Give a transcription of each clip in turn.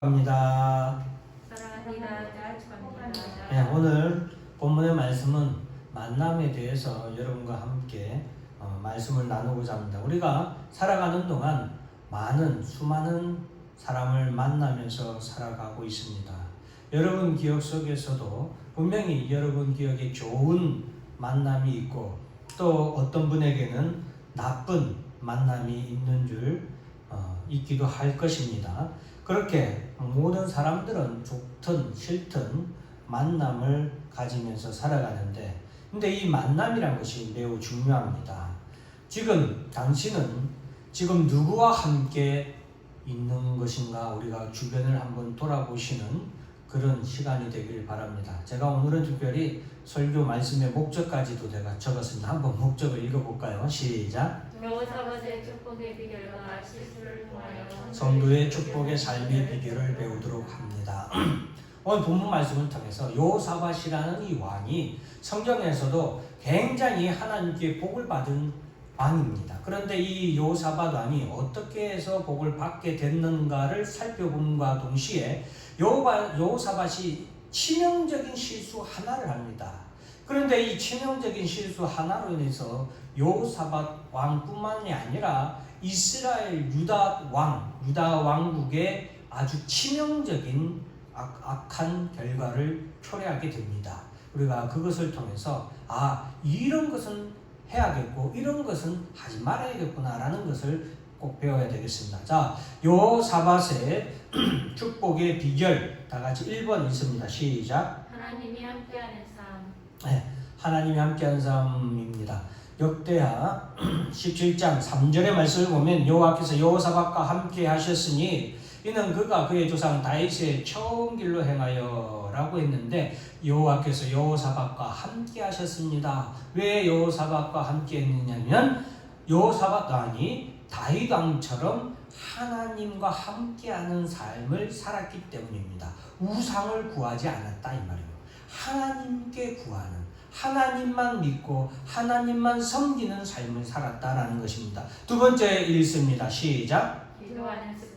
합니다. 네, 오늘 본문의 말씀은 만남에 대해서 여러분과 함께 말씀을 나누고자 합니다. 우리가 살아가는 동안 수많은 사람을 만나면서 살아가고 있습니다. 여러분 기억 속에서도 분명히 여러분 기억에 좋은 만남이 있고 또 어떤 분에게는 나쁜 만남이 있는 줄 있기도 할 것입니다. 그렇게 모든 사람들은 좋든 싫든 만남을 가지면서 살아가는데, 근데 이 만남이란 것이 매우 중요합니다. 지금 당신은 지금 누구와 함께 있는 것인가, 우리가 주변을 한번 돌아보시는 그런 시간이 되길 바랍니다. 제가 오늘은 특별히 설교 말씀의 목적까지도 제가 적었습니다. 한번 목적을 읽어볼까요? 시작. 여호사밧의 축복의 비결과 실수를 통하여 성도의 축복의 삶의 비결을 배우도록 합니다. 오늘 본문 말씀을 통해서 여호사밧이라는 이 왕이 성경에서도 굉장히 하나님께 복을 받은 왕입니다. 그런데 이 여호사밧 왕이 어떻게 해서 복을 받게 됐는가를 살펴봄과 동시에 여호사밧이 치명적인 실수 하나를 합니다. 그런데 이 치명적인 실수 하나로 인해서 여호사밧 왕뿐만이 아니라 이스라엘 유다 왕국에 아주 치명적인 악한 결과를 초래하게 됩니다. 우리가 그것을 통해서 이런 것은 해야겠고 이런 것은 하지 말아야겠구나라는 것을 꼭 배워야 되겠습니다. 자, 여호사밧의 축복의 비결 다 같이 1번 있습니다. 시작. 하나님이 함께하는 삶. 네, 하나님이 함께하는 삶입니다. 역대하 17장 3절의 말씀을 보면 여호와께서 여호사밧과 함께 하셨으니 이는 그가 그의 조상 다윗의 처음 길로 행하여 라고 했는데, 여호와께서 여호사밧과 함께 하셨습니다. 왜 여호사밧과 함께 했느냐면 여호사밧 왕이 다윗 왕처럼 하나님과 함께하는 삶을 살았기 때문입니다. 우상을 구하지 않았다 이 말이에요. 하나님께 구하는, 하나님만 믿고 하나님만 섬기는 삶을 살았다라는 것입니다. 두 번째 읽습니다. 시작. 기도하는 습관.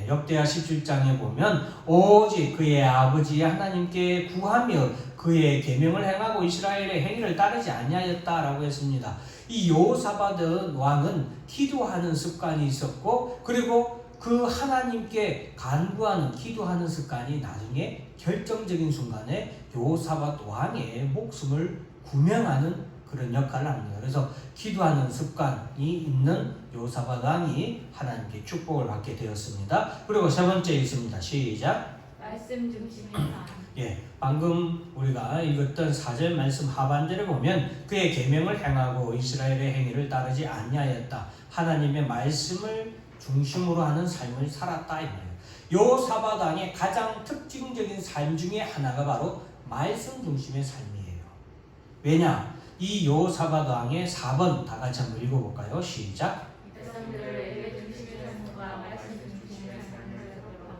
역대하 17장에 보면 오직 그의 아버지 하나님께 구하며 그의 계명을 행하고 이스라엘의 행위를 따르지 아니하였다라고 했습니다. 이 여호사밧 왕은 기도하는 습관이 있었고, 그리고 그 하나님께 간구하는 기도하는 습관이 나중에 결정적인 순간에 여호사밧 왕의 목숨을 구명하는 그런 역할을 합니다. 그래서 기도하는 습관이 있는 여호사밧 왕이 하나님께 축복을 받게 되었습니다. 그리고 세 번째 있습니다. 시작. 말씀 중심의 삶. 방금 우리가 읽었던 4절 말씀 하반절에 보면 그의 계명을 행하고 이스라엘의 행위를 따르지 아니하였다. 하나님의 말씀을 중심으로 하는 삶을 살았다 이 말이에요. 여호사밧 왕의 가장 특징적인 삶 중에 하나가 바로 말씀 중심의 삶이에요. 왜냐? 이 여호사밧 왕의 4번 다 같이 한번 읽어볼까요? 시작. 백성들을 예배 중심의 삶과 말씀 중심의 삶을 하도록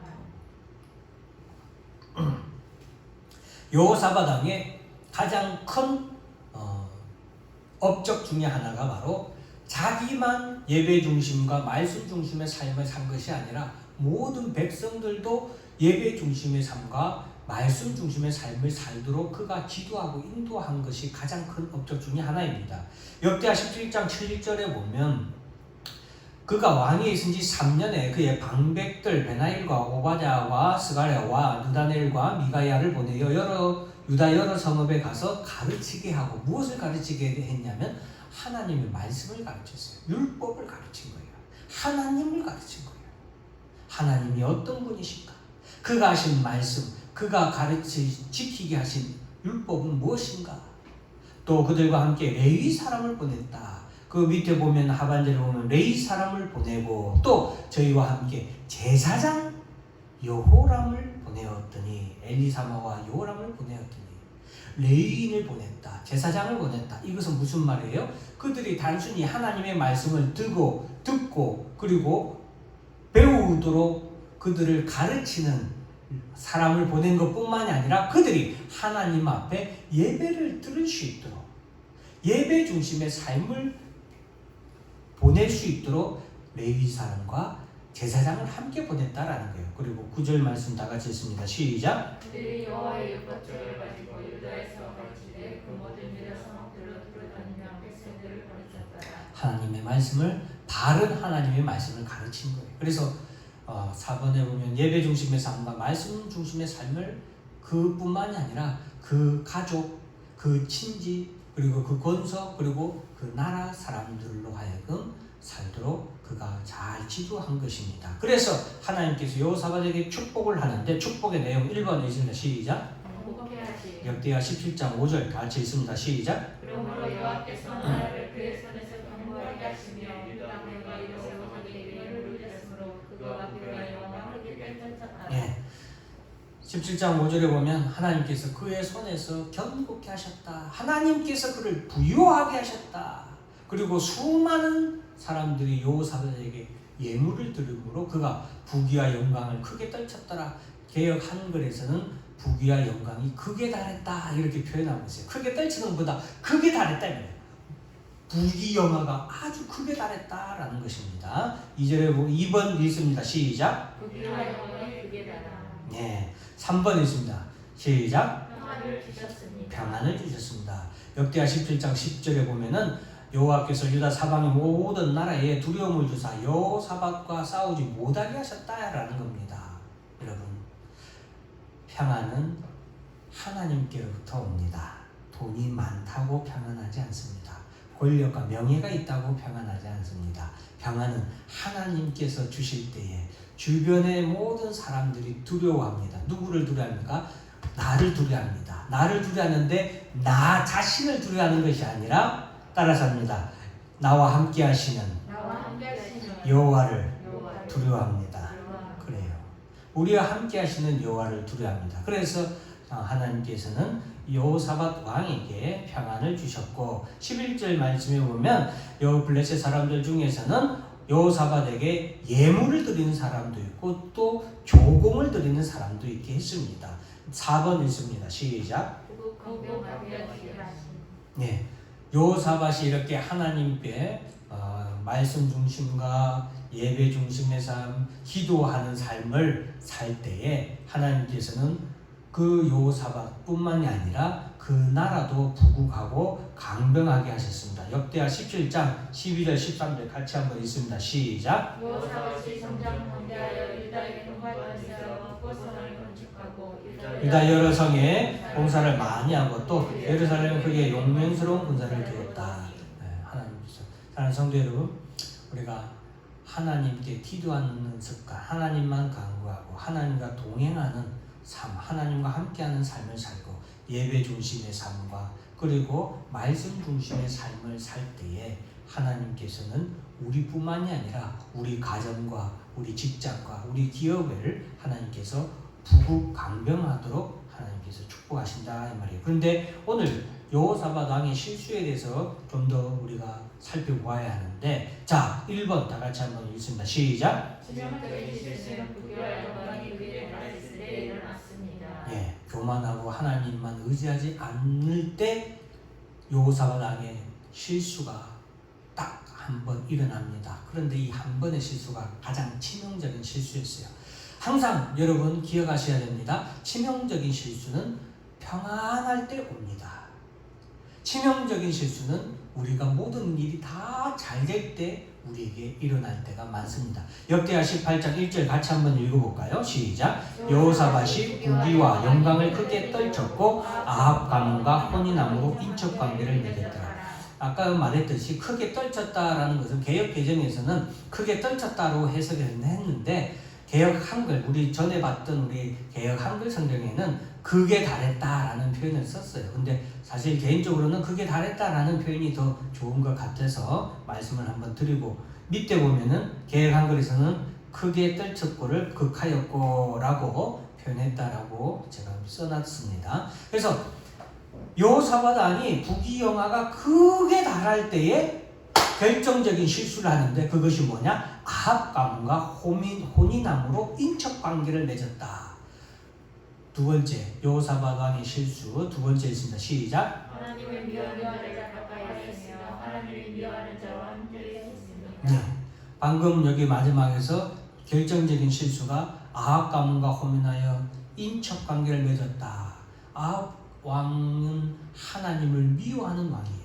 여호사밧 왕의 가장 큰 업적 중에 하나가 바로 자기만 예배 중심과 말씀 중심의 삶을 산 것이 아니라 모든 백성들도 예배 중심의 삶과 말씀 중심의 삶을 살도록 그가 지도하고 인도한 것이 가장 큰 업적 중에 하나입니다. 역대하 17장 7절에 보면 그가 왕위에 있은 지 3년에 그의 방백들 베나일과 오바댜와 스가랴와 느다넬과 미가야를 보내어 유다 여러 성읍에 가서 가르치게 하고, 무엇을 가르치게 했냐면 하나님의 말씀을 가르쳤어요. 율법을 가르친 거예요. 하나님을 가르친 거예요. 하나님이 어떤 분이신가? 그가 하신 말씀, 그가 지키게 하신 율법은 무엇인가? 또 그들과 함께 레위 사람을 보냈다. 그 밑에 보면 하반절에 보면 레위 사람을 보내고, 또 저희와 함께 제사장 여호람을 보내었더니, 엘리사마와 여호람을 보내었더니 레위인을 보냈다. 제사장을 보냈다. 이것은 무슨 말이에요? 그들이 단순히 하나님의 말씀을 듣고 그리고 배우도록 그들을 가르치는 사람을 보낸 것뿐만이 아니라 그들이 하나님 앞에 예배를 드릴 수 있도록, 예배 중심의 삶을 보낼 수 있도록 레위 사람과 제사장을 함께 보냈다라는 거예요. 그리고 9절 말씀 다 같이 읽습니다. 시작. 그들이 여호와의 율법책을 가지고 유다에서 가르치되 그 모든 유다 성읍들로 돌아다니며 백성들을 가르쳤더라. 하나님의 말씀을 바른 하나님의 말씀을 가르친 거예요. 그래서 4번에 보면 예배 중심의 삶과 말씀 중심의 삶을 그뿐만이 아니라 그 가족, 그 친지, 그리고 그 권속, 그리고 그 나라 사람들로 하여금 살도록 그가 잘 지도한 것입니다. 그래서 하나님께서 여호사밧에게 축복을 하는데 축복의 내용 1번에 있습니다. 시작. 복게 하시고 역대하 17장 5절 다 같이 있습니다. 시작. 그러므로 여호와께서 나라를 그의 손에서 견고하게 하시며 유다 내가 이르고 그에게 열을 올렸으므로 그가 그의 영광을 크게 펼쳤다. 예. 17장 5절에 보면 하나님께서 그의 손에서 견고케 하셨다. 하나님께서 그를 부유하게 하셨다. 그리고 수많은 사람들이 여호사밧에게 예물을 드림으로 그가 부귀와 영광을 크게 떨쳤더라. 개역 한글에서는 부귀와 영광이 극에 달했다 이렇게 표현하고 있어요. 크게 떨치는 것보다 극에 달했다 이거예요. 부귀 영화가 아주 크게 달했다라는 것입니다. 2번 읽습니다. 시작. 부귀와 영광이 극에 달하. 네, 3번 읽습니다. 시작. 평안을 주셨습니다. 평안을 주셨습니다. 역대하 17장 10절에 보면은 여호와께서 유다 사방의 모든 나라에 두려움을 주사 여호사밧과 싸우지 못하게 하셨다라는 겁니다. 여러분, 평안은 하나님께로부터 옵니다. 돈이 많다고 평안하지 않습니다. 권력과 명예가 있다고 평안하지 않습니다. 평안은 하나님께서 주실 때에 주변의 모든 사람들이 두려워합니다. 누구를 두려워합니까? 나를 두려워합니다. 나를 두려워하는데 나 자신을 두려워하는 것이 아니라 따라서 합니다. 나와 함께 하시는 여호와를 두려워합니다. 그래요. 우리와 함께 하시는 여호와를 두려워합니다. 그래서 하나님께서는 여호사밧 왕에게 평안을 주셨고 11절 말씀에 보면 블레셋 사람들 중에서는 여호사밧에게 예물을 드리는 사람도 있고 또 조공을 드리는 사람도 있게 했습니다. 4번 읽습니다. 시작. 네. 여호사밧이 이렇게 하나님께 말씀 중심과 예배 중심의 삶, 기도하는 삶을 살 때에 하나님께서는 그 여호사밧뿐만이 아니라 그 나라도 부국하고 강병하게 하셨습니다. 역대하 17장 12절 13절 같이 한번 읽습니다. 시작. 여호사밧이 성전 건대하여 유다의 공활관세하고 고성을 건축하고 유다 여러 성에 공사를 많이 하고 또 예루살렘에 그게 용맹스러운 군사를 두었다. 하나님께서 사랑하는 성도 여러분, 우리가 하나님께 기도하는 습관, 하나님만 간구하고 하나님과 동행하는 삶, 하나님과 함께하는 삶을 살고 예배 중심의 삶과 그리고 말씀 중심의 삶을 살 때에 하나님께서는 우리뿐만이 아니라 우리 가정과 우리 직장과 우리 기업을 하나님께서 부국 강병하도록 하나님께서 축복하신다 이 말이에요. 그런데 오늘 여호사밧 왕의 실수에 대해서 좀 더 우리가 살펴보아야 하는데, 자 1번 다 같이 한번 읽습니다. 시작. 지명적인 실수는 부귀와 영광이 그에 달했을 때 일어났습니다. 예, 교만하고 하나님만 의지하지 않을 때 여호사밧 왕의 실수가 딱 한 번 일어납니다. 그런데 이 한 번의 실수가 가장 치명적인 실수였어요. 항상 여러분 기억하셔야 됩니다. 치명적인 실수는 평안할 때 옵니다. 치명적인 실수는 우리가 모든 일이 다 잘 될 때 우리에게 일어날 때가 많습니다. 역대하 18장 1절 같이 한번 읽어볼까요? 시작. 여호사밧이 부귀와 영광을 크게 떨쳤고 아합 가문과 혼인함으로 인척관계를 맺었더라. 아까 말했듯이 크게 떨쳤다라는 것은 개역 개정에서는 크게 떨쳤다로 해석을 했는데 개역 한글, 우리 전에 봤던 우리 개역 한글 성경에는 극에 달했다라는 표현을 썼어요. 근데 사실 개인적으로는 극에 달했다라는 표현이 더 좋은 것 같아서 말씀을 한번 드리고, 밑에 보면은 개역 한글에서는 크게 떨쳤고를 극하였고라고 표현했다라고 제가 써놨습니다. 그래서 여호사밧 왕이 부귀영화가 극에 달할 때에 결정적인 실수를 하는데 그것이 뭐냐? 아합 가문과 혼인함으로 인척관계를 맺었다. 두 번째, 여호사밧 왕의 실수 두 번째 있습니다. 시작. 하나님을 미워하는 자를 가까이 하였으며 하나님을 미워하는 자와 함께 했습니다. 네, 방금 여기 마지막에서 결정적인 실수가 아합 가문과 혼인하여 인척 관계를 맺었다. 아합 왕은 하나님을 미워하는 왕이에요.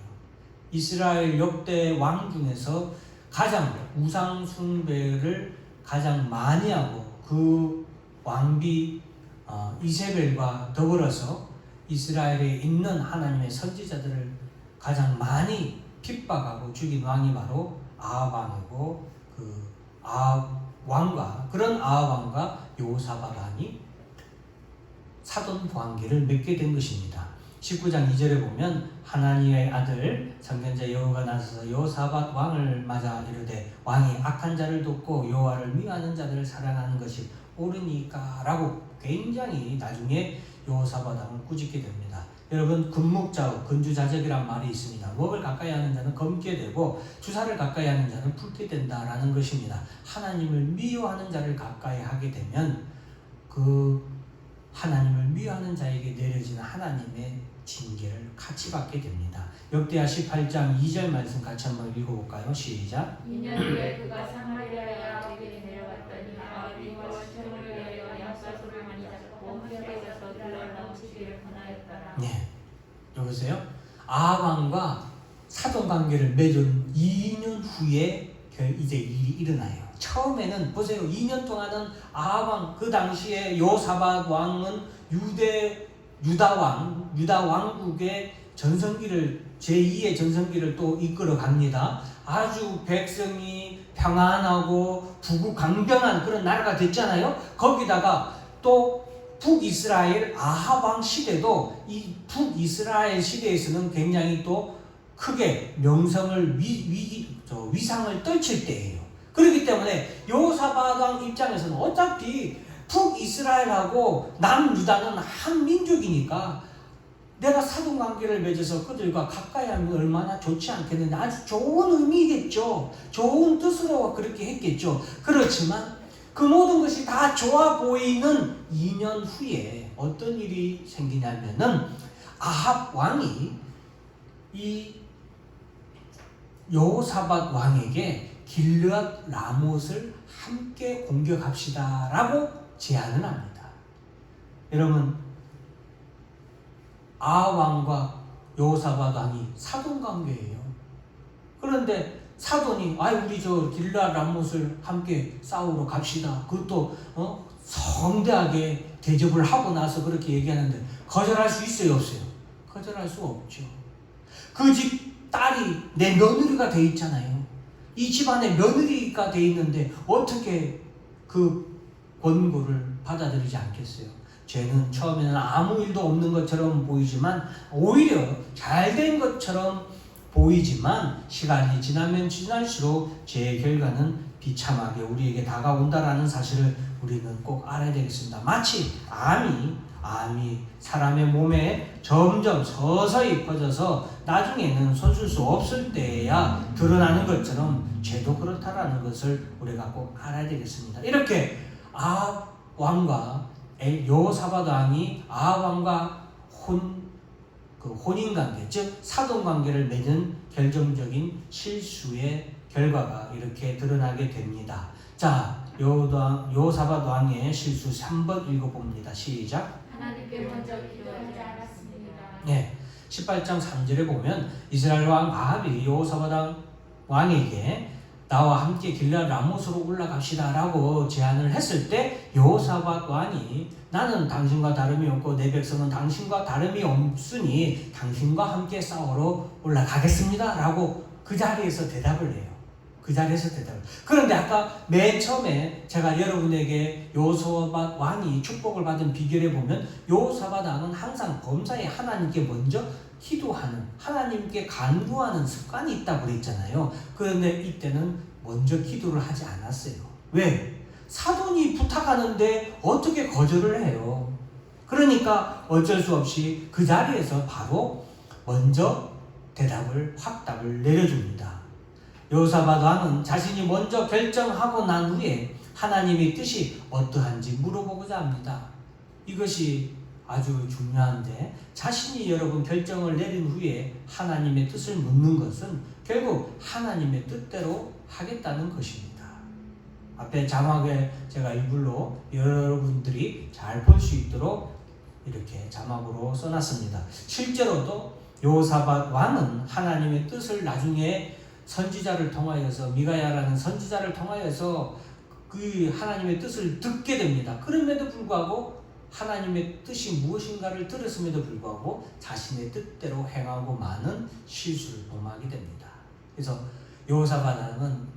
이스라엘 역대 왕 중에서 가장 우상 숭배를 가장 많이 하고 그 왕비 이세벨과 더불어서 이스라엘에 있는 하나님의 선지자들을 가장 많이 핍박하고 죽인 왕이 바로 아합 왕이고 그 아합 왕과 그런 아합 왕과 여호사밧 왕이 사돈 관계를 맺게 된 것입니다. 19장 2절에 보면 하나님의 아들 선견자 여호가 나서서 여호사밧 왕을 맞아 이르되 왕이 악한 자를 돕고 여호와를 미워하는 자들을 사랑하는 것이 옳으니까 라고 굉장히 나중에 여호사밧 왕을 꾸짖게 됩니다. 여러분 금묵좌우 근주자적이란 말이 있습니다. 먹을 가까이 하는 자는 검게 되고 주사를 가까이 하는 자는 붉게 된다라는 것입니다. 하나님을 미워하는 자를 가까이 하게 되면 그 하나님을 미워하는 자에게 내려지는 하나님의 징계를 같이 받게 됩니다. 역대하 18장 2절 말씀 같이 한번 읽어볼까요? 시작. 2년 후에 그가 사마리아에 아합에게 내려갔더니 아합이 원수를 위하여 양사소를 많이 잡고 흑역에서 들러 넘치기를 권하였더라. 네, 여보세요? 아합 왕과 사돈 관계를 맺은 2년 후에 이제 일이 일어나요. 처음에는 보세요. 2년 동안은 아합 왕, 그 당시에 여호사밧 왕은 유다 왕국의 전성기를 제2의 전성기를 또 이끌어 갑니다. 아주 백성이 평안하고 부국강변한 그런 나라가 됐잖아요. 거기다가 또 북이스라엘 아합 왕 시대도 이 북이스라엘 시대에서는 굉장히 또 크게 명성을 위상을 떨칠 때예요. 그렇기 때문에 여호사밧 왕 입장에서는 어차피 북이스라엘하고 남유다는 한 민족이니까 내가 사돈관계를 맺어서 그들과 가까이 하면 얼마나 좋지 않겠는데 아주 좋은 의미겠죠. 좋은 뜻으로 그렇게 했겠죠. 그렇지만 그 모든 것이 다 좋아 보이는 2년 후에 어떤 일이 생기냐면은 아합 왕이 이 여호사밧 왕에게 길르앗 라못을 함께 공격합시다 라고 제안을 합니다. 여러분 아합 왕과 여호사밧 왕이 사돈관계예요. 그런데 사돈이 우리 저 길르앗 라못을 함께 싸우러 갑시다. 그것도 성대하게 대접을 하고 나서 그렇게 얘기하는데 거절할 수 있어요, 없어요? 거절할 수 없죠. 그 집 딸이 내 며느리가 돼 있잖아요. 이 집안에 며느리가 돼 있는데 어떻게 그 권고를 받아들이지 않겠어요? 죄는 처음에는 아무 일도 없는 것처럼 보이지만 오히려 잘된 것처럼 보이지만 시간이 지나면 지날수록 죄의 결과는 비참하게 우리에게 다가온다라는 사실을 우리는 꼭 알아야 되겠습니다. 마치 암이 사람의 몸에 점점 서서히 퍼져서 나중에는 손쓸 수 없을 때야 드러나는 것처럼 죄도 그렇다라는 것을 우리가 꼭 알아야 되겠습니다. 이렇게 아합 왕과 여호사밧 왕이 아합 왕과 혼인관계, 즉 사돈관계를 맺은 결정적인 실수의 결과가 이렇게 드러나게 됩니다. 자, 여호사밧 왕의 실수 3번 읽어봅니다. 시작. 하나님께 먼저 기도하지 않았습니다. 네, 18장 3절에 보면 이스라엘 왕 아합이 여호사밧 왕에게 나와 함께 길르앗 라못으로 올라갑시다 라고 제안을 했을 때 여호사밧 왕이 나는 당신과 다름이 없고 내 백성은 당신과 다름이 없으니 당신과 함께 싸우러 올라가겠습니다 라고 그 자리에서 대답을 해요. 그런데 아까 맨 처음에 제가 여러분에게 여호사밧 왕이 축복을 받은 비결에 보면 여호사밧 왕은 항상 범사에 하나님께 먼저 기도하는, 하나님께 간구하는 습관이 있다고 그랬잖아요. 그런데 이때는 먼저 기도를 하지 않았어요. 왜? 사돈이 부탁하는데 어떻게 거절을 해요? 그러니까 어쩔 수 없이 그 자리에서 바로 먼저 확답을 내려줍니다. 여호사밧 왕은 자신이 먼저 결정하고 난 후에 하나님의 뜻이 어떠한지 물어보고자 합니다. 이것이 아주 중요한데 자신이 여러분 결정을 내린 후에 하나님의 뜻을 묻는 것은 결국 하나님의 뜻대로 하겠다는 것입니다. 앞에 자막에 제가 일부러 여러분들이 잘 볼 수 있도록 이렇게 자막으로 써놨습니다. 실제로도 여호사밧 왕은 하나님의 뜻을 나중에 선지자를 통하여서 미가야라는 선지자를 통하여서 그 하나님의 뜻을 듣게 됩니다. 그럼에도 불구하고 하나님의 뜻이 무엇인가를 들었음에도 불구하고 자신의 뜻대로 행하고 많은 실수를 범하게 됩니다. 그래서 여호사밧 왕은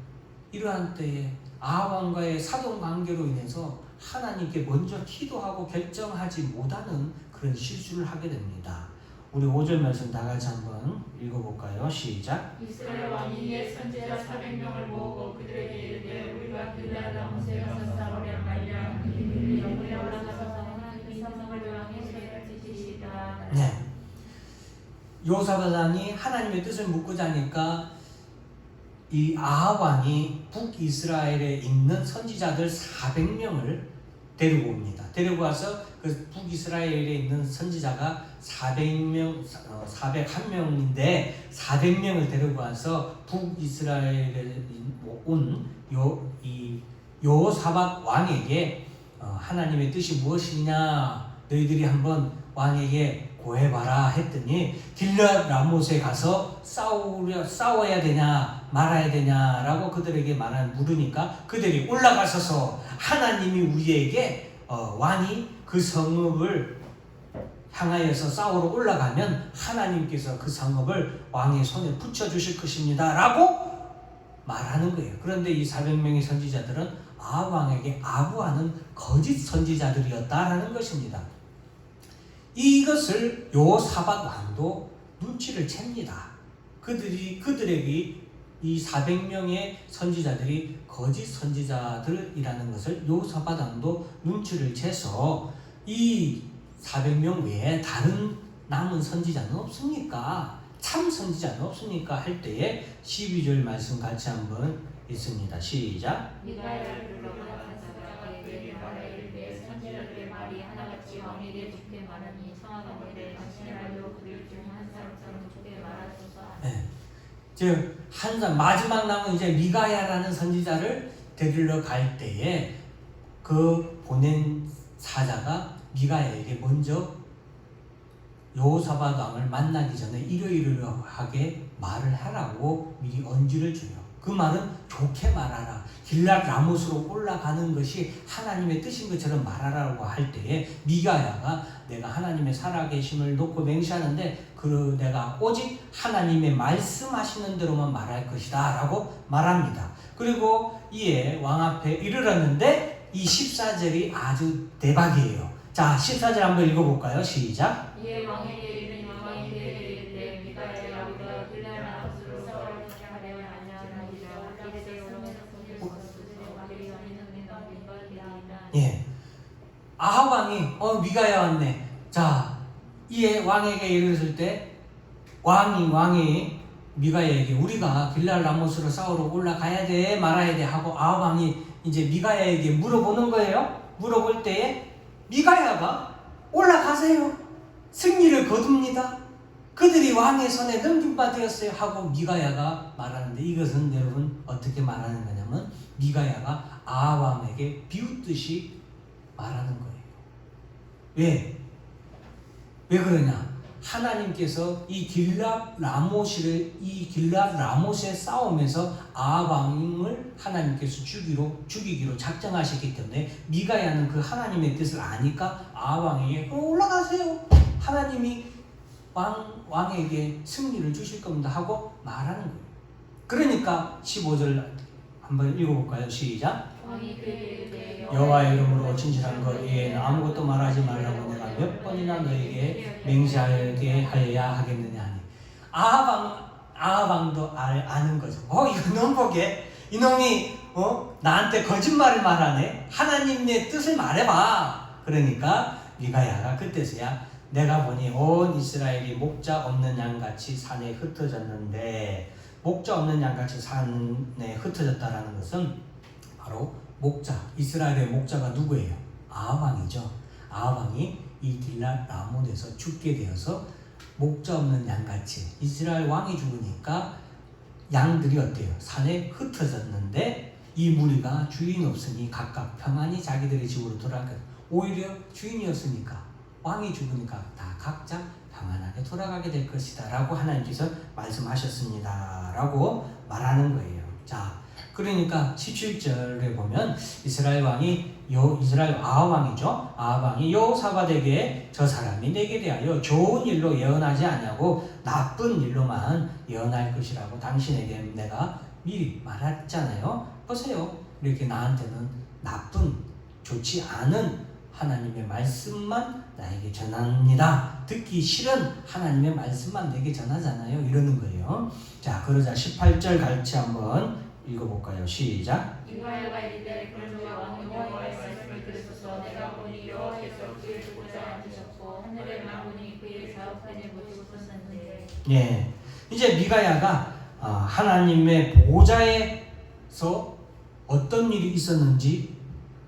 이러한 때에 아합왕과의 사돈관계로 인해서 하나님께 먼저 기도하고 결정하지 못하는 그런 실수를 하게 됩니다. 우리 5절 말씀 다 같이 한번 읽어볼까요? 시작. 이스라엘 왕이 옛 선지자 400명을 모으고 그들에게 이르되 우리가 길르앗 라모스에 가서 싸우려 하냐. 그들이 영으로 올라가서 하나님의 성을 왕의 손에 지시리라. 네. 여호사밧 왕이 하나님의 뜻을 묻고자 하니까 이 아합 왕이 북이스라엘에 있는 선지자들 400명을 데리고 옵니다. 데리고 와서 그 북이스라엘에 있는 선지자가 401명인데 400명을 데리고 와서 북이스라엘에 온 여호사밧 왕에게 하나님의 뜻이 무엇이냐 너희들이 한번 왕에게 고해봐라 했더니 길르앗 라못에 가서 싸워야 되냐 말아야 되냐라고 그들에게 물으니까 그들이 올라가서서 하나님이 우리에게 왕이 그 성읍을 향하여서 싸우러 올라가면 하나님께서 그 성읍을 왕의 손에 붙여주실 것입니다 라고 말하는 거예요. 그런데 이 400명의 선지자들은 아합 왕에게 아부하는 거짓 선지자들이었다라는 것입니다. 이것을 여호사밧 왕도 눈치를 챕니다. 그들에게 이 400명의 선지자들이 거짓 선지자들이라는 것을 여호사밧 왕도 눈치를 채서 이 400명 외에 다른 남은 선지자는 없습니까? 참 선지자는 없습니까? 할 때에 12절 말씀 같이 한번 읽습니다. 시작. 미가야를 불러가 선지자에게 말하기를 내 선지자들의 말이 하나같이 왕에게 좋게 말하니 청하건대 당신의 말로 그들 중 한 사람처럼 좋게 말하소서. 네. 즉 마지막 남은 이제 미가야라는 선지자를 데리러 갈 때에 그 보낸 사자가 미가야에게 먼저 여호사밧 왕을 만나기 전에 이러이러하게 말을 하라고 미리 언지를 줘요. 그 말은 좋게 말하라. 길르앗 라못으로 올라가는 것이 하나님의 뜻인 것처럼 말하라고 할 때에 미가야가 내가 하나님의 살아계심을 놓고 맹세하는데 내가 오직 하나님의 말씀하시는 대로만 말할 것이다 라고 말합니다. 그리고 이에 왕 앞에 이르렀는데 이 14절이 아주 대박이에요. 자, 14절 한번 읽어볼까요? 시작. 이에 왕에게 이르니 왕이 그에게 이르되 미가야야 우리가 길르앗 라못으로 싸우려 하려 하냐. 너희가 이르되 오면서 예. 아합 왕이 미가야 왔네. 자, 이에 왕에게 이르렀을 때 왕이 미가야에게 우리가 길르앗 라못으로 싸우러 올라가야 돼 말아야 돼 하고 아합 왕이 이제 미가야에게 물어보는 거예요. 물어볼 때에 미가야가 올라가세요. 승리를 거둡니다. 그들이 왕의 손에 넘김바 되었어요 하고 미가야가 말하는데 이것은 여러분 어떻게 말하는 거냐면 미가야가 아합 왕에게 비웃듯이 말하는 거예요. 왜 그러냐? 하나님께서 이 길르앗 라못의 싸움에서 아합 왕을 하나님께서 죽이기로 작정하셨기 때문에 미가야는 그 하나님의 뜻을 아니까 아합 왕에게 올라가세요. 하나님이 왕에게 승리를 주실 겁니다 하고 말하는 거예요. 그러니까 15절 한번 읽어볼까요? 시작. 여호와의 이름으로 진실한 것 외에는 아무것도 말하지 말라고 내가 몇 번이나 너에게 맹세하게 하여야 하겠느냐 하니 아합 왕도 아는 거죠. 이놈 보게 이놈이 나한테 거짓말을 말하네. 하나님의 뜻을 말해봐. 그러니까 미가야가 그때서야 내가 보니 온 이스라엘이 목자 없는 양같이 산에 흩어졌는데 목자 없는 양같이 산에 흩어졌다라는 것은 바로 이스라엘의 목자가 누구예요? 아합 왕이죠. 아합 왕이 이 길르앗 라못에서 죽게 되어서 목자 없는 양같이 이스라엘 왕이 죽으니까 양들이 어때요? 산에 흩어졌는데 이 무리가 주인이 없으니 각각 평안히 자기들의 집으로 돌아가게. 오히려 주인이 없으니까 왕이 죽으니까 다 각자 평안하게 돌아가게 될 것이다 라고 하나님께서 말씀하셨습니다 라고 말하는 거예요. 자, 그러니까 17절에 보면 이스라엘 아합왕이죠. 아합왕이 여호사밧에게 저 사람이 내게 대하여 좋은 일로 예언하지 아니하고 나쁜 일로만 예언할 것이라고 당신에게 내가 미리 말했잖아요. 보세요. 이렇게 나한테는 나쁜, 좋지 않은 하나님의 말씀만 나에게 전합니다. 듣기 싫은 하나님의 말씀만 내게 전하잖아요. 이러는 거예요. 자, 그러자 18절 같이 한번 읽어볼까요? 시작. 미가야가 이르되 그러므로 왕이 여호와의 말씀을 들으소서. 내가 보니 여호와께서 그의 보좌에 앉으셨고 하늘의 만군이 그의 좌우편에 모시고 섰는데. 예, 이제 미가야가 하나님의 보좌에서 어떤 일이 있었는지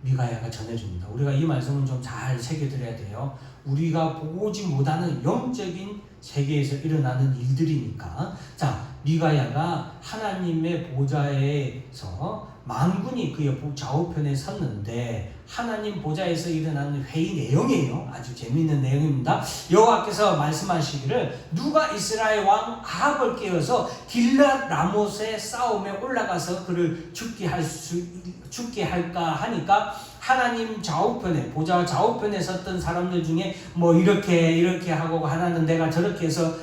미가야가 전해줍니다. 우리가 이 말씀은 좀 잘 새겨드려야 돼요. 우리가 보지 못하는 영적인 세계에서 일어나는 일들이니까. 자, 미가야가 하나님의 보좌에서 만군이 그의 좌우편에 섰는데 하나님 보좌에서 일어나는 회의 내용이에요. 아주 재미있는 내용입니다. 여호와께서 말씀하시기를 누가 이스라엘 왕 아합을 깨워서 길랏 라못의 싸움에 올라가서 그를 죽게 할까 하니까 하나님 좌우편에 보좌 좌우편에 섰던 사람들 중에 뭐 이렇게 하고 하나는 내가 저렇게 해서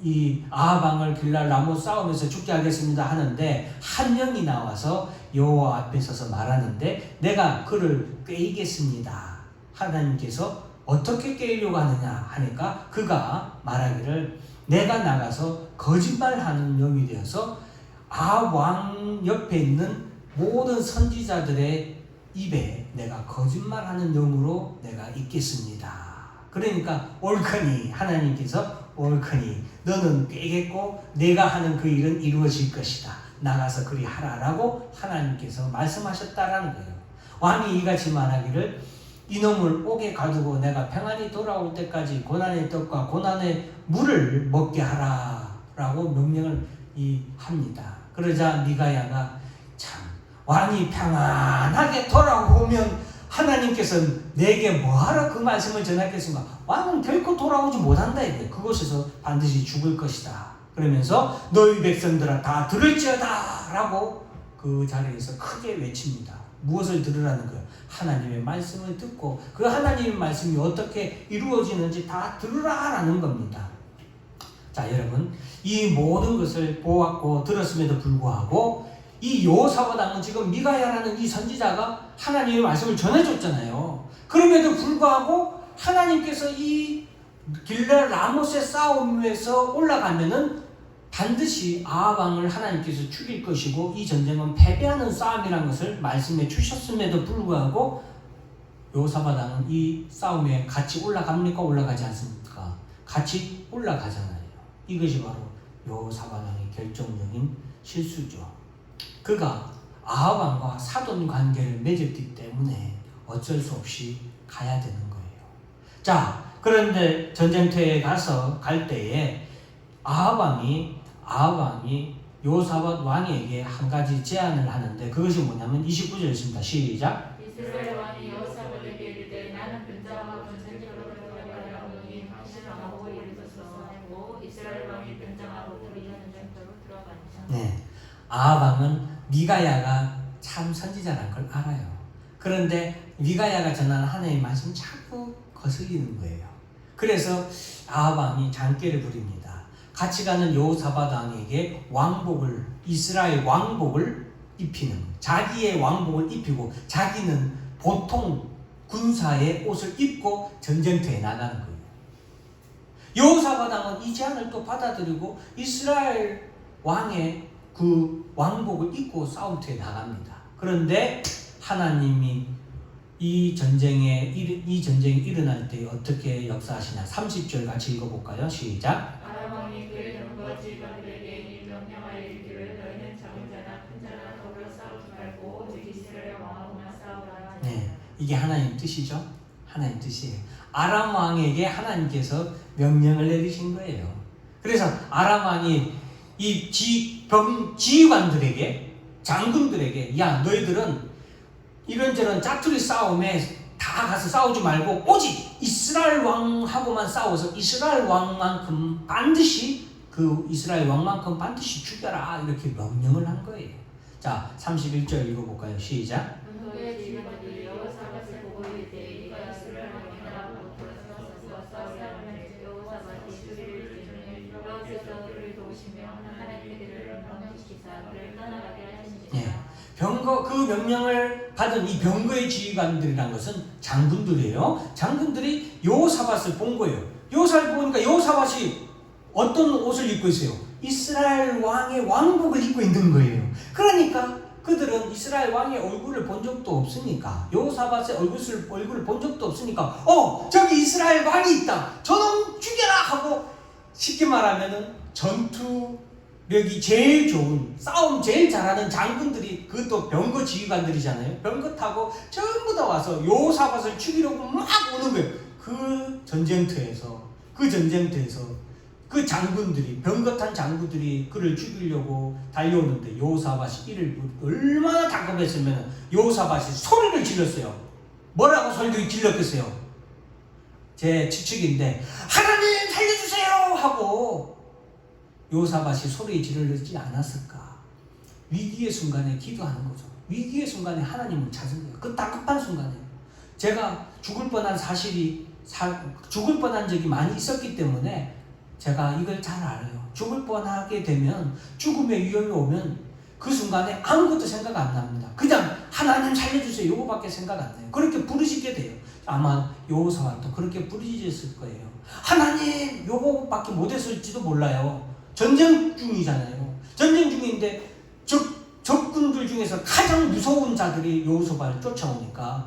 이 아합 왕을 길랏 라못 싸움에서 죽게 하겠습니다 하는데 한 명이 나와서 여호와 앞에 서서 말하는데 내가 그를 꾀이겠습니다. 하나님께서 어떻게 꾀이려고 하느냐 하니까 그가 말하기를 내가 나가서 거짓말하는 영이 되어서 아합 왕 옆에 있는 모든 선지자들의 입에 내가 거짓말하는 영으로 내가 있겠습니다. 그러니까 옳거니 하나님께서 옳거니 너는 꾀겠고 내가 하는 그 일은 이루어질 것이다. 나가서 그리 하라라고 하나님께서 말씀하셨다라는 거예요. 왕이 이같이 말하기를 이놈을 옥에 가두고 내가 평안히 돌아올 때까지 고난의 떡과 고난의 물을 먹게 하라라고 명령을 합니다. 그러자 미가야가 참 왕이 평안하게 돌아오면 하나님께서는 내게 뭐하러 그 말씀을 전하겠습니까? 왕은 결코 돌아오지 못한다 이거예요. 그곳에서 반드시 죽을 것이다. 그러면서 너희 백성들아 다 들을지어다 라고 그 자리에서 크게 외칩니다. 무엇을 들으라는 거예요? 하나님의 말씀을 듣고 그 하나님의 말씀이 어떻게 이루어지는지 다 들으라라는 겁니다. 자, 여러분 이 모든 것을 보았고 들었음에도 불구하고 이 여호사밧 왕은 지금 미가야라는 이 선지자가 하나님의 말씀을 전해줬잖아요. 그럼에도 불구하고 하나님께서 이 길랏 라못의 싸움에서 올라가면은 반드시 아합 왕을 하나님께서 죽일 것이고 이 전쟁은 패배하는 싸움이라는 것을 말씀해 주셨음에도 불구하고 여호사밧 왕은 이 싸움에 같이 올라갑니까? 올라가지 않습니까? 같이 올라가잖아요. 이것이 바로 여호사밧 왕의 결정적인 실수죠. 그가 아합 왕과 사돈 관계를 맺었기 때문에 어쩔 수 없이 가야 되는 거예요. 자, 그런데 전쟁터에 갈 때에 아합 왕이 여호사밧 왕에게 한 가지 제안을 하는데 그것이 뭐냐면 29절 있습니다. 시작. 이스라엘 왕이 여호사밧에게 이르되 나는 변장하고 전쟁터로 들어가리라 하노니 당신은 하고 이르소서 하고 이스라엘 왕이 변장하고 그의 전쟁터로 들어가니라. 네, 아합 왕은 미가야가 참 선지자라는 걸 알아요. 그런데 미가야가 전하는 하나님의 말씀이 자꾸 거슬리는 거예요. 그래서 아합 왕이 장꾀를 부립니다. 같이 가는 여호사밧 왕에게 이스라엘 왕복을 입히는, 자기의 왕복을 입히고 자기는 보통 군사의 옷을 입고 전쟁터에 나가는 거예요. 여호사밧 왕은 이 제안을 또 받아들이고 이스라엘 왕의 그 왕복을 입고 싸움터에 나갑니다. 그런데 하나님이 이 전쟁이 일어날 때 어떻게 역사하시냐? 30절 같이 읽어볼까요? 시작. 아람 왕이 그의 전과 지휘관들에게 명령하여 이르기를 너희는 작은 자나 큰 자나 더불어 싸우지 말고 오직 이스라엘 왕하고만 싸우라. 네, 이게 하나님 뜻이죠. 하나님 뜻이에요. 아람 왕에게 하나님께서 명령을 내리신 거예요. 그래서 아람 왕이 이 지휘관들에게 장군들에게 야 너희들은 이런저런 짜투리 싸움에 다 가서 싸우지 말고 오직 이스라엘 왕하고만 싸워서 이스라엘 왕만큼 반드시 죽여라 이렇게 명령을 한 거예요. 자 31절 읽어볼까요? 시작. 너의 지휘관들이 여호사밧을 보고 이르되 이가 이스라엘 왕이라고 돌아서서 싸우려는 여호사밧이 주리를 지르니 여호와께서 그를 도우시며 하나님께 그를 명령시키사 그를 떠나가게 하시니라. 그 명령을 받은 이 병거의 지휘관들이란 것은 장군들이에요. 장군들이 여호사밧을 본 거예요. 여호사밧을 보니까 여호사밧이 어떤 옷을 입고 있어요? 이스라엘 왕의 왕복을 입고 있는 거예요. 그러니까 그들은 이스라엘 왕의 얼굴을 본 적도 없으니까 여호사밧의 얼굴을 본 적도 없으니까 저기 이스라엘 왕이 있다. 저놈 죽여라 하고 쉽게 말하면은 전투력이 제일 좋은 싸움 제일 잘하는 장군들이 그것도 병거 지휘관들이잖아요. 병거 타고 전부 다 와서 여호사밧을 죽이려고 막 오는 거예요. 그 전쟁터에서 그 장군들이 병거 탄 장군들이 그를 죽이려고 달려오는데 여호사밧이 이를 얼마나 다급했으면 여호사밧이 소리를 질렀어요. 뭐라고 소리를 질렀겠어요? 제 추측인데 하나님 살려주세요 하고 여호사밧이 소리 지르지 않았을까? 위기의 순간에 기도하는 거죠. 위기의 순간에 하나님을 찾은 거예요. 그 다급한 순간에 제가 죽을 뻔한 적이 많이 있었기 때문에 제가 이걸 잘 알아요. 죽을 뻔하게 되면 죽음의 위험이 오면 그 순간에 아무것도 생각 안 납니다. 그냥 하나님 살려주세요 요거밖에 생각 안 나요. 그렇게 부르짖게 돼요. 아마 여호사밧도 그렇게 부르짖었을 거예요. 하나님 요거밖에 못했을지도 몰라요. 전쟁 중이잖아요. 전쟁 중인데 적군들 중에서 가장 무서운 자들이 여호사밧을 쫓아오니까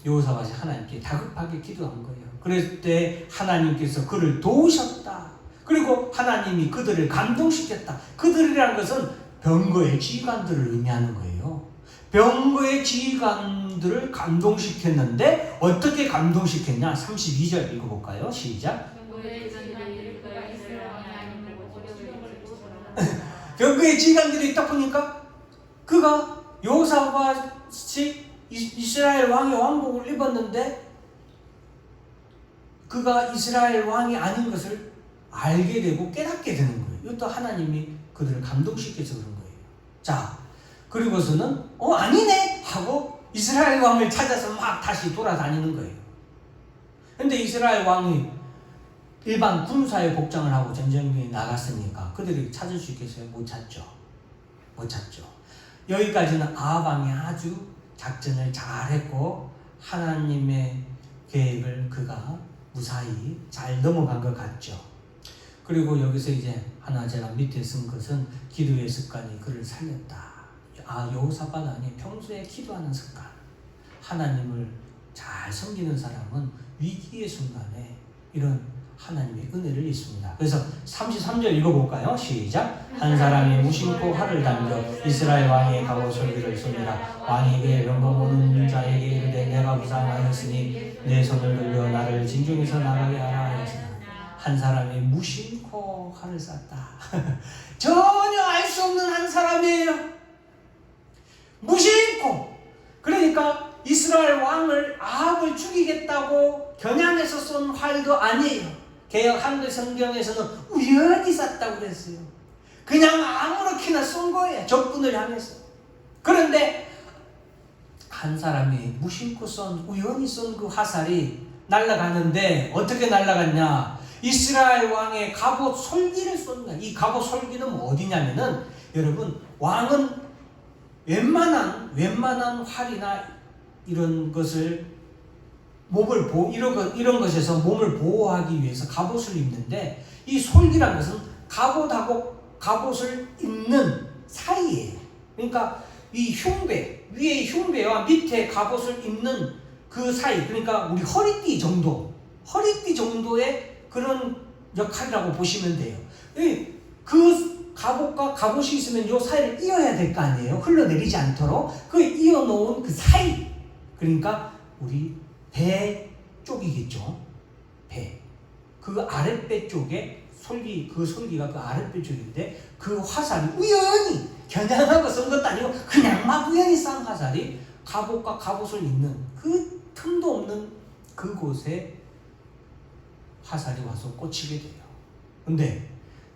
여호사밧이 하나님께 다급하게 기도한 거예요. 그럴 때 하나님께서 그를 도우셨다. 그리고 하나님이 그들을 감동시켰다. 그들이라는 것은 병거의 지휘관들을 의미하는 거예요. 병거의 지휘관들을 감동시켰는데 어떻게 감동시켰냐? 32절 읽어볼까요? 시작. 병거의 지휘관들이 딱 보니까 그가 여호사밧이 이스라엘 왕의 왕복을 입었는데 그가 이스라엘 왕이 아닌 것을 알게 되고 깨닫게 되는 거예요. 이것도 하나님이 그들을 감동시켜서 그런 거예요. 자, 그리고서는 아니네 하고 이스라엘 왕을 찾아서 막 다시 돌아다니는 거예요. 근데 이스라엘 왕이 일반 군사의 복장을 하고 전쟁에 나갔으니까 그들이 찾을 수 있겠어요? 못 찾죠. 여기까지는 아합 왕이 아주 작전을 잘했고 하나님의 계획을 그가 무사히 잘 넘어간 것 같죠. 그리고 여기서 이제 하나 제가 밑에 쓴 것은 기도의 습관이 그를 살렸다. 여호사밧 아니 평소에 기도하는 습관. 하나님을 잘 섬기는 사람은 위기의 순간에 이런 하나님의 은혜를 입습니다. 그래서 33절 읽어볼까요? 시작. 한 사람이 무심코 활을 당겨 이스라엘 왕의 갑옷 솔기를 쏩니다. 왕에게 명령 오는 자에게 이르되 내가 부상하였으니 내 손을 돌려 나를 진중에서 나가게 하라 하였으나 한 사람이 무심코 활을 쐈다. 전혀 알 수 없는 한 사람이에요. 무심코. 그러니까 이스라엘 왕을 아합을 죽이겠다고 겨냥해서 쏜 활도 아니에요. 개역 한글 성경에서는 우연히 쐈다고 그랬어요. 그냥 아무렇게나 쏜 거예요. 적군을 향해서. 그런데 한 사람이 무심코 우연히 쏜 그 화살이 날아가는데 어떻게 날아갔냐? 이스라엘 왕의 갑옷 솔기를 쏜다. 이 갑옷 솔기는 어디냐면은 여러분 왕은 웬만한 활이나 이런 것을 이런 것에서 몸을 보호하기 위해서 갑옷을 입는데 이 솔기란 것은 갑옷하고 갑옷을 입는 사이예요. 그러니까 이 위에 흉배와 밑에 갑옷을 입는 그 사이, 그러니까 우리 허리띠 정도의 그런 역할이라고 보시면 돼요. 그 갑옷과 갑옷이 있으면 이 사이를 이어야 될 거 아니에요. 흘러내리지 않도록 그 이어놓은 그 사이, 그러니까 우리 배 쪽이겠죠. 배. 그 아랫배 쪽에 솔기가 그 아랫배 쪽인데 그 화살이 우연히 겨냥하고 쓴 것도 아니고 그냥 막 우연히 쌓은 화살이 갑옷과 갑옷을 입는 그 틈도 없는 그곳에 화살이 와서 꽂히게 돼요. 근데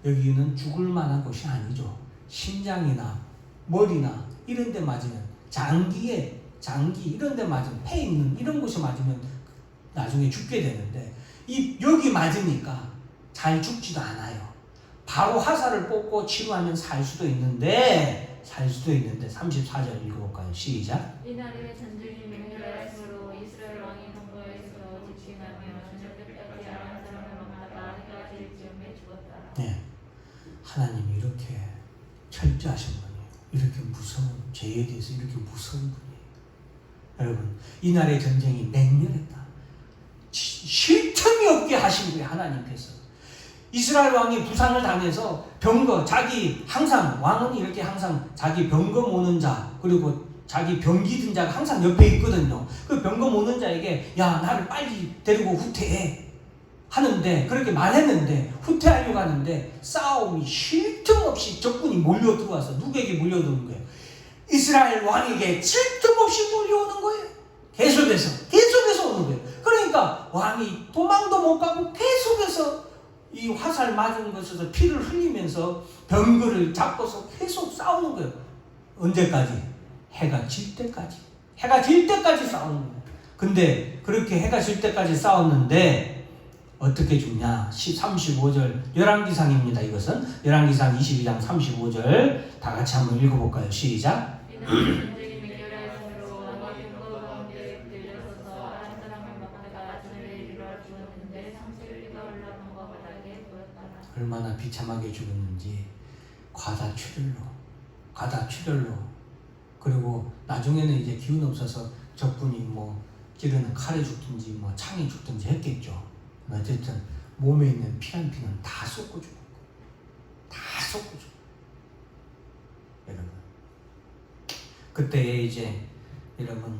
여기는 죽을 만한 곳이 아니죠. 심장이나 머리나 이런 데 맞으면 장기 이런 데 맞으면 폐 있는 이런 곳에 맞으면 나중에 죽게 되는데 여기 맞으니까 잘 죽지도 않아요. 바로 화살을 뽑고 치료하면 살 수도 있는데 34절 읽어볼까요? 시작. 이날에 전쟁이 맹렬하였으므로 이스라엘 왕이 동거에서 집중하며 저녁 때까지 아람 사람을 만나다가 해가 질 즈음에 죽었다. 네, 하나님이 이렇게 철저하신 분이에요. 이렇게 무서운 죄에 대해서 이렇게 무서운 분이에요. 여러분, 이날의 전쟁이 맹렬했다. 쉴 틈이 없게 하신 거예요. 하나님께서. 이스라엘 왕이 부상을 당해서 자기 항상 왕은 이렇게 항상 자기 병거 모는 자 그리고 자기 병기 든 자가 항상 옆에 있거든요. 그 병거 모는 자에게 야 나를 빨리 데리고 후퇴해 하는데 그렇게 말했는데 후퇴하려고 하는데 싸움이 쉴 틈 없이 적군이 몰려 들어와서 누구에게 몰려드는 거예요? 이스라엘 왕에게 쉴 틈 없이 몰려오는 거예요. 계속해서 오는 거예요. 그러니까 왕이 도망도 못 가고 계속해서 이 화살 맞은 것에서 피를 흘리면서 병거를 잡고서 계속 싸우는 거예요. 언제까지? 해가 질 때까지. 해가 질 때까지 싸우는 거예요. 근데 그렇게 해가 질 때까지 싸웠는데 어떻게 죽냐? 35절 열왕기상입니다. 이것은 열왕기상 22장 35절 다 같이 한번 읽어볼까요? 시작. 전쟁이 맹렬하였으므로 왕이 병거 가운데 들려서서 아람 사람을 막다가 저녁에 이르러 죽었는데 상실리가 흘러간 것 바닥에 보였다. 얼마나 비참하게 죽었는지 과다출혈로 그리고 나중에는 이제 기운 없어서 적군이 뭐 찌르는 칼에 죽든지 뭐 창에 죽든지 했겠죠. 어쨌든 몸에 있는 피 한 피는 다 쏟고 죽었고 여러분 그때에 이제 여러분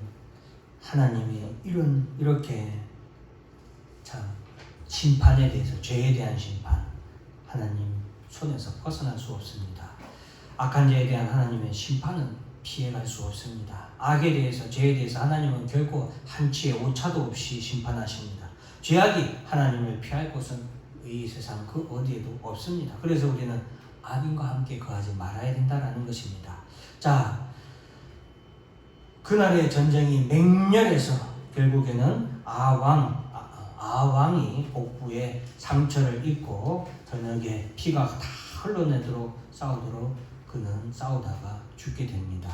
하나님이 이렇게 참 심판에 대해서 죄에 대한 심판 하나님 손에서 벗어날 수 없습니다. 악한 죄에 대한 하나님의 심판은 피해갈 수 없습니다. 악에 대해서 죄에 대해서 하나님은 결코 한치의 오차도 없이 심판하십니다. 죄악이 하나님을 피할 곳은 이 세상 그 어디에도 없습니다. 그래서 우리는 악인과 함께 거하지 말아야 된다라는 것입니다. 자, 그날의 전쟁이 맹렬해서 결국에는 아왕이 복부에 상처를 입고 저녁에 피가 다 흘러내도록 싸우도록 그는 싸우다가 죽게 됩니다.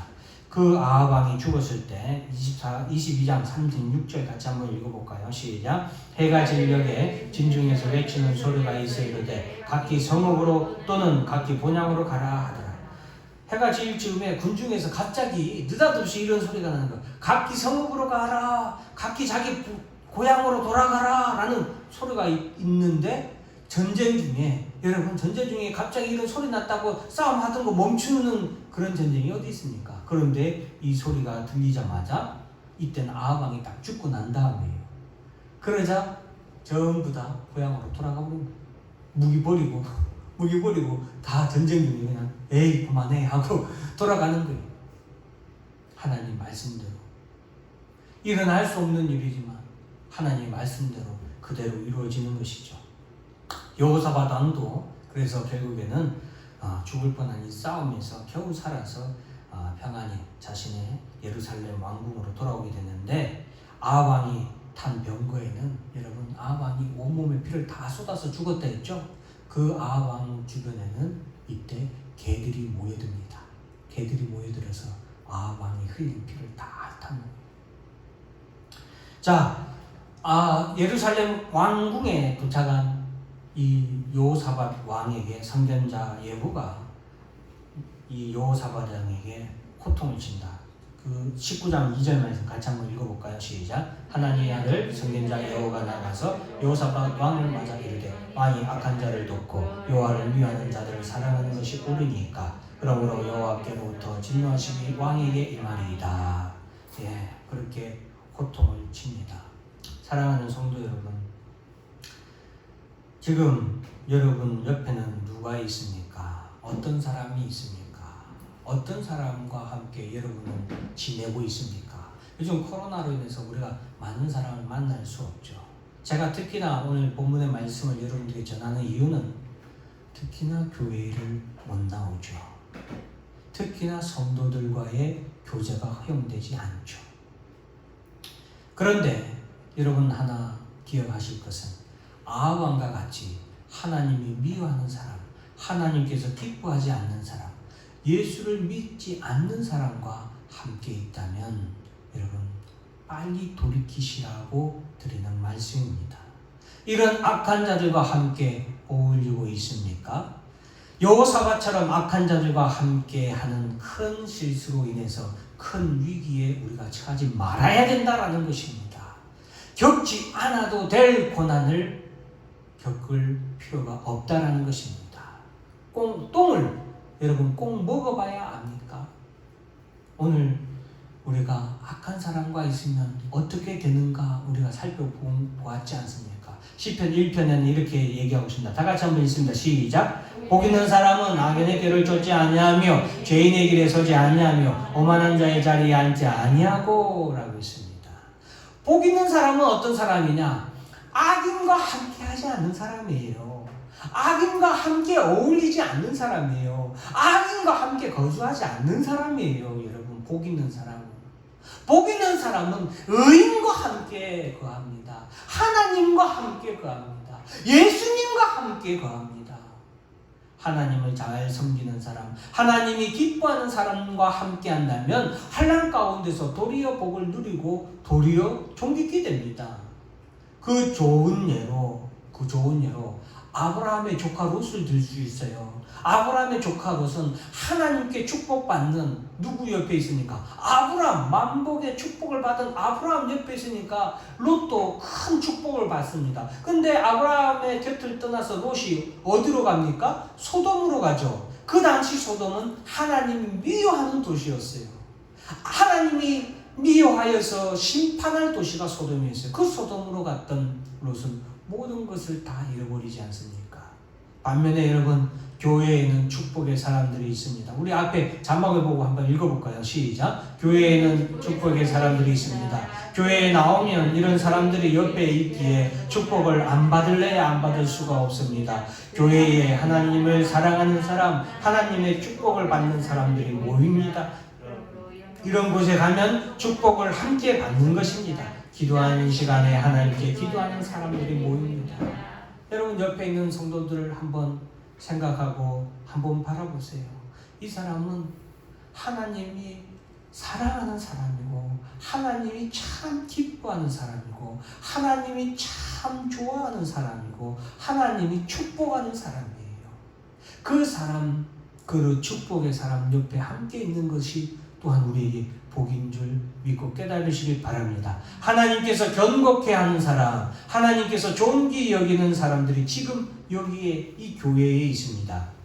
그 아왕이 죽었을 때 22장 36절 같이 한번 읽어볼까요? 시작. 해가 질녘에 진중에서 외치는 소리가 있어 이르되 각기 성읍으로 또는 각기 본향으로 가라 하더라. 해가 질 즈음에 군중에서 갑자기 느닷없이 이런 소리가 나는 거예요. 각기 성읍으로 가라. 각기 자기 고향으로 돌아가라 라는 소리가 있는데 전쟁 중에 갑자기 이런 소리 났다고 싸움하던 거 멈추는 그런 전쟁이 어디 있습니까? 그런데 이 소리가 들리자마자 이때는 아합왕이 딱 죽고 난 다음이에요. 그러자 전부 다 고향으로 돌아가 버린 거예요. 무기 버리고 다 전쟁 중에 그냥 에이 그만해 하고 돌아가는 거예요. 하나님 말씀대로 일어날 수 없는 일이지만 하나님 말씀대로 그대로 이루어지는 것이죠. 여호사밧 왕도 그래서 결국에는 죽을 뻔한 이 싸움에서 겨우 살아서 평안히 자신의 예루살렘 왕궁으로 돌아오게 되는데 아합왕이 탄 병거에는 여러분 아합왕이 온몸에 피를 다 쏟아서 죽었다 했죠. 그 아합왕 주변에는 이때 개들이 모여듭니다. 개들이 모여들어서 아합왕이 흘린 피를 다 핥아먹어요. 자, 예루살렘 왕궁에 도착한 이 여호사밧 왕에게 선견자 예후가 이 여호사밧 왕에게 호통을 친다. 그 19장 2절 말씀 같이 한번 읽어볼까요? 시작. 하나님의 아들 선견자 여호가 나가서 여호사밧 왕을 맞아 이르되 왕이 악한 자를 돕고 여호와를 미워하는 자들을 사랑하는 것이 옳으니까 그러므로 여호와께로부터 진노하심이 왕에게 임하리이다. 예, 그렇게 호통을 칩니다. 사랑하는 성도 여러분, 지금 여러분 옆에는 누가 있습니까? 어떤 사람이 있습니까? 어떤 사람과 함께 여러분은 지내고 있습니까? 요즘 코로나로 인해서 우리가 많은 사람을 만날 수 없죠. 제가 특히나 오늘 본문의 말씀을 여러분들에게 전하는 이유는 특히나 교회를 못 나오죠. 특히나 성도들과의 교제가 허용되지 않죠. 그런데 여러분 하나 기억하실 것은 아합왕과 같이 하나님이 미워하는 사람, 하나님께서 기뻐하지 않는 사람, 예수를 믿지 않는 사람과 함께 있다면 여러분 빨리 돌이키시라고 드리는 말씀입니다. 이런 악한 자들과 함께 어울리고 있습니까? 여호사밧처럼 악한 자들과 함께하는 큰 실수로 인해서 큰 위기에 우리가 처하지 말아야 된다라는 것입니다. 겪지 않아도 될 고난을 겪을 필요가 없다라는 것입니다. 똥을 여러분 꼭 먹어봐야 압니까? 오늘 우리가 악한 사람과 있으면 어떻게 되는가 우리가 살펴보았지 않습니까? 시편 1편에는 이렇게 얘기하고 있습니다. 다 같이 한번 읽습니다. 시작. 복 있는 사람은 악인의 길을 쫓지 아니하며 죄인의 길에 서지 아니하며 오만한 자의 자리에 앉지 아니하고 라고 있습니다. 복 있는 사람은 어떤 사람이냐? 악인과 함께 하지 않는 사람이에요. 악인과 함께 어울리지 않는 사람이에요. 악인과 함께 거주하지 않는 사람이에요. 여러분 복 있는 사람은. 복 있는 사람은 의인과 함께 거합니다. 하나님과 함께 거합니다. 예수님과 함께 거합니다. 하나님을 잘 섬기는 사람, 하나님이 기뻐하는 사람과 함께 한다면 환난 가운데서 도리어 복을 누리고 도리어 존귀케 됩니다. 그 좋은 예로 아브라함의 조카 롯을 들 수 있어요. 아브라함의 조카 롯은 하나님께 축복받는 누구 옆에 있으니까? 아브라함, 만복의 축복을 받은 아브라함 옆에 있으니까 롯도 큰 축복을 받습니다. 근데 아브라함의 곁을 떠나서 롯이 어디로 갑니까? 소돔으로 가죠. 그 당시 소돔은 하나님이 미워하는 도시였어요. 하나님이 미워하여서 심판할 도시가 소돔이었어요. 그 소돔으로 갔던 롯은 모든 것을 다 잃어버리지 않습니까? 반면에 여러분 교회에는 축복의 사람들이 있습니다. 우리 앞에 자막을 보고 한번 읽어볼까요? 시작. 교회에는 축복의 사람들이 있습니다. 교회에 나오면 이런 사람들이 옆에 있기에 축복을 안 받을래야 안 받을 수가 없습니다. 교회에 하나님을 사랑하는 사람, 하나님의 축복을 받는 사람들이 모입니다. 이런 곳에 가면 축복을 함께 받는 것입니다. 기도하는 시간에 하나님께 기도하는 사람들이 모입니다. 여러분 옆에 있는 성도들을 한번 생각하고 한번 바라보세요. 이 사람은 하나님이 사랑하는 사람이고 하나님이 참 기뻐하는 사람이고 하나님이 참 좋아하는 사람이고 하나님이 축복하는 사람이에요. 그 사람, 그 축복의 사람 옆에 함께 있는 것이 또한 우리에게 복인 줄 믿고 깨달으시길 바랍니다. 하나님께서 견고케 하는 사람, 하나님께서 존귀 여기는 사람들이 지금 여기에 이 교회에 있습니다.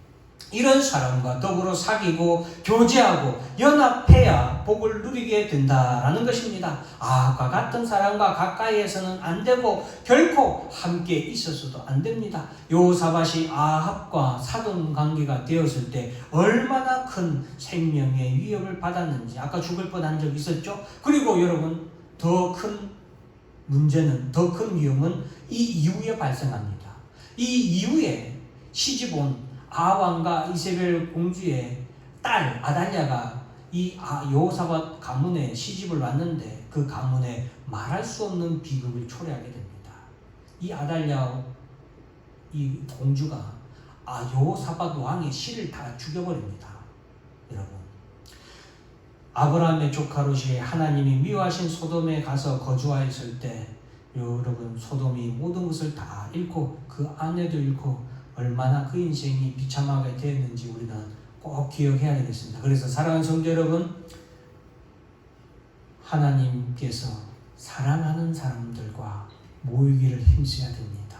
이런 사람과 더불어 사귀고 교제하고 연합해야 복을 누리게 된다라는 것입니다. 아합과 같은 사람과 가까이에서는 안 되고 결코 함께 있어서도 안 됩니다. 여호사밧이 아합과 사돈 관계가 되었을 때 얼마나 큰 생명의 위협을 받았는지 아까 죽을 뻔한 적 있었죠. 그리고 여러분 더 큰 문제는 더 큰 위험은 이 이후에 발생합니다. 이 이후에 시집온 아왕과 이세벨 공주의 딸 아달랴가 이 여호사밧 가문에 시집을 왔는데 그 가문에 말할 수 없는 비극을 초래하게 됩니다. 이 아달랴 이 공주가 여호사밧 왕의 씨를 다 죽여버립니다. 여러분 아브라함의 조카 롯이 하나님이 미워하신 소돔에 가서 거주하였을 때 여러분 소돔이 모든 것을 다 잃고 그 아내도 잃고 얼마나 그 인생이 비참하게 되었는지 우리는 꼭 기억해야 되겠습니다. 그래서 사랑하는 성도 여러분, 하나님께서 사랑하는 사람들과 모이기를 힘써야 됩니다.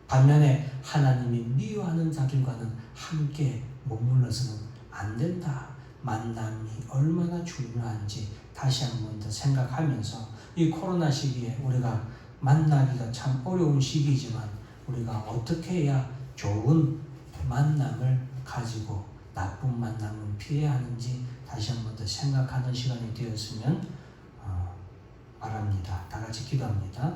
반면에 하나님이 미워하는 자들과는 함께 머물러서는 안 된다. 만남이 얼마나 중요한지 다시 한 번 더 생각하면서 이 코로나 시기에 우리가 만나기가 참 어려운 시기지만 우리가 어떻게 해야 좋은 만남을 가지고 나쁜 만남은 피해야 하는지 다시 한 번 더 생각하는 시간이 되었으면 바랍니다. 다 같이 기도합니다.